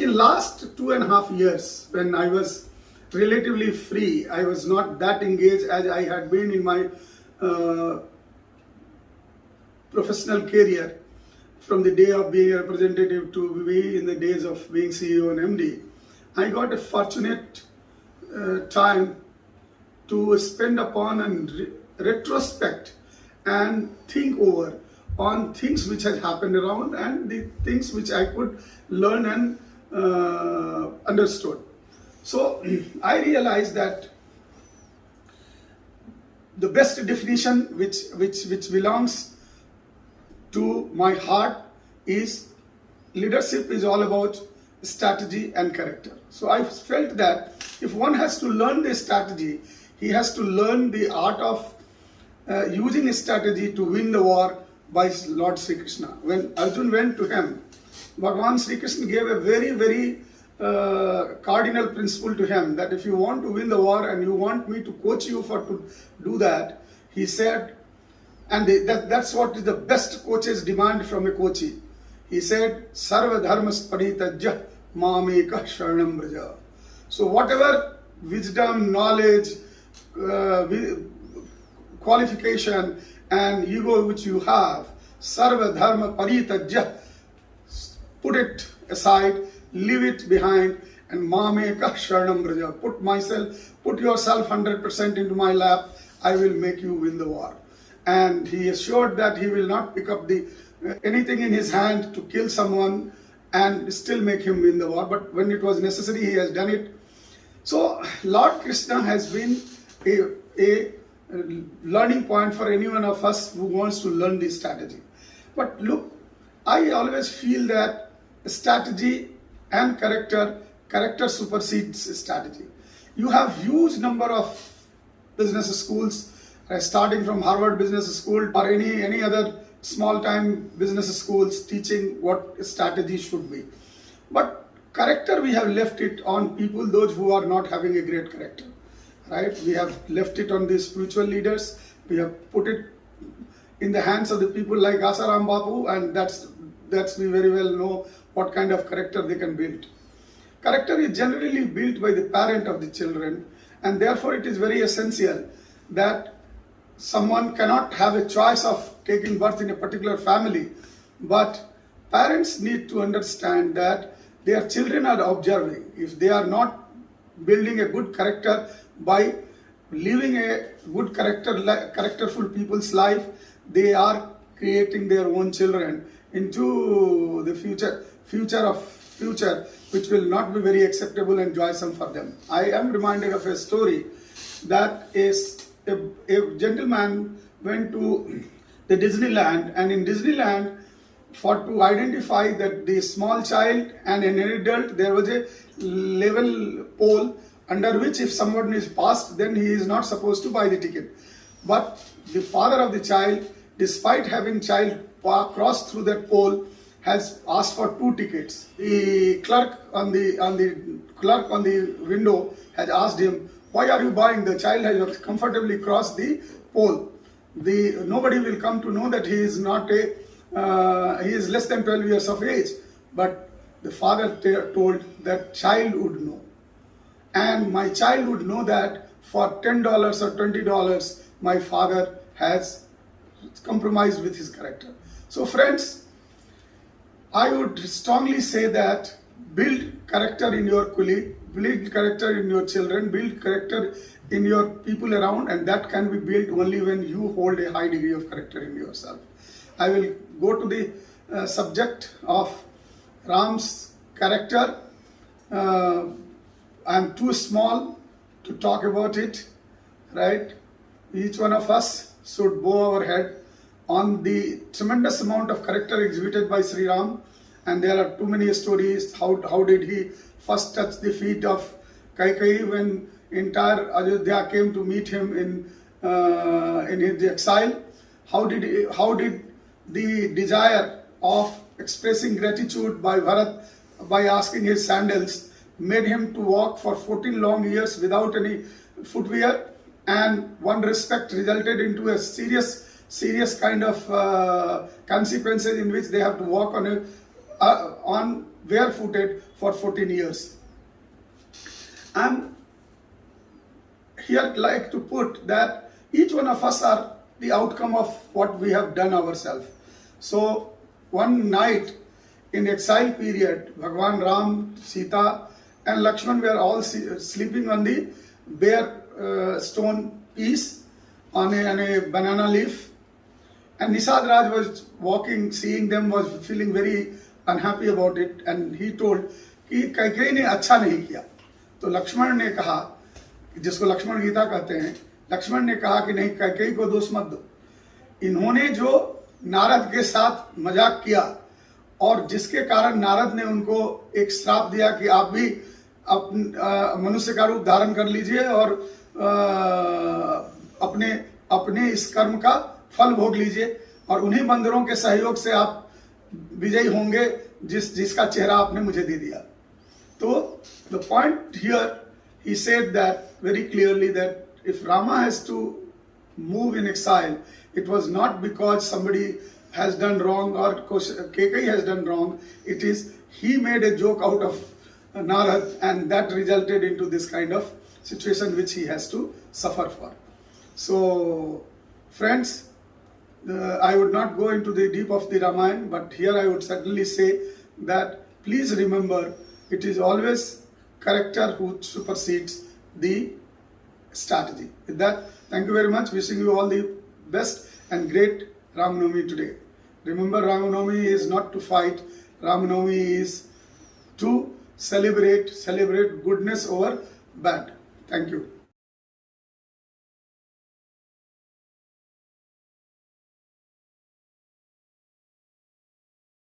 in last 2.5 years, when I was relatively free, I was not that engaged as I had been in my professional career from the day of being a representative to be in the days of being CEO and MD. I got a fortunate time to spend upon and retrospect and think over on things which had happened around and the things which I could learn and understood. So I realized that the best definition which belongs to my heart is leadership is all about strategy and character. So I felt that if one has to learn the strategy, he has to learn the art of using a strategy to win the war by Lord Sri Krishna. When Arjun went to him, Bhagavan Sri Krishna gave a very cardinal principle to him, that if you want to win the war and you want me to coach you to do that, he said, and that's what is the best coaches demand from a coachee. He said, Sarva dharmas paritajya mameka sharanam braja. So whatever wisdom, knowledge, qualification and ego which you have, sarva dharma paritajya, put it aside, leave it behind, and mameka sharanam braja. Put yourself 100% into my lap, I will make you win the war. And he assured that he will not pick up anything in his hand to kill someone and still make him win the war. But when it was necessary, he has done it. So Lord Krishna has been a learning point for any one of us who wants to learn this strategy. But look, I always feel that strategy and character supersedes strategy. You have huge number of business schools, starting from Harvard Business School or any other small time business schools teaching what strategy should be. But character, we have left it on people, those who are not having a great character. Right? We have left it on the spiritual leaders. We have put it in the hands of the people like Asaram Bapu, and that's we very well know what kind of character they can build. Character is generally built by the parent of the children, and therefore it is very essential that someone cannot have a choice of taking birth in a particular family, but parents need to understand that their children are observing. If they are not building a good character by living a good characterful people's life, they are creating their own children into the future which will not be very acceptable and joyous for them. I am reminded of a story that is a gentleman went to the Disneyland, and in Disneyland, to identify that the small child and an adult, there was a level pole under which if someone is passed, then he is not supposed to buy the ticket. But the father of the child, despite having child cross through that pole, has asked for 2 tickets. The clerk on the window has asked him, why are you buying? The child has comfortably crossed the pole. Nobody will come to know that he is less than 12 years of age. But the father told that child would know. And my child would know that for $10 or $20, my father has compromised with his character. So friends, I would strongly say that build character in your colleague, build character in your children, build character in your people around, and that can be built only when you hold a high degree of character in yourself. I will go to the subject of Ram's character. I am too small to talk about it, right? Each one of us should bow our head on the tremendous amount of character exhibited by Sri Ram, and there are too many stories. How did he first touch the feet of Kaikeyi when entire Ayodhya came to meet him in his exile? How did the desire of expressing gratitude by Bharat by asking his sandals made him to walk for 14 long years without any footwear, and one respect resulted into a serious kind of consequences in which they have to walk on on barefooted for 14 years. I'm here like to put that each one of us are the outcome of what we have done ourselves. So one night in exile period, Bhagwan Ram, Sita and Lakshman were all sleeping on the bare stone piece on a banana leaf. And Nisad Raj was walking, seeing them, was feeling very unhappy about it, and he told कि कैकेयी ने अच्छा नहीं किया. तो लक्ष्मण ने कहा, जिसको लक्ष्मण गीता कहते हैं, लक्ष्मण ने कहा कि नहीं, कैकेयी को दोष मत दो. इन्होंने जो नारद के साथ मजाक किया और जिसके कारण नारद ने उनको एक श्राप दिया कि आप भी मनुष्य का रूप धारण कर लीजिए और अपने अपने इस कर्म का फल भोग लीजिए और उन्हीं बंदरों के सहयोग से आप विजयी होंगे जिसका चेहरा आपने मुझे दे दिया. तो the point here he said that very clearly that if Rama has to move in exile, it was not because somebody has done wrong or Kekai has done wrong. It is he made a joke out of Narad, and that resulted into this kind of situation which he has to suffer for. So friends, I would not go into the deep of the Ramayana, but here I would certainly say that please remember, it is always character who supersedes the strategy. With that, thank you very much. Wishing you all the best and great Ram Navami today. Remember, Ram Navami is not to fight. Ram Navami is to celebrate goodness over bad. Thank you.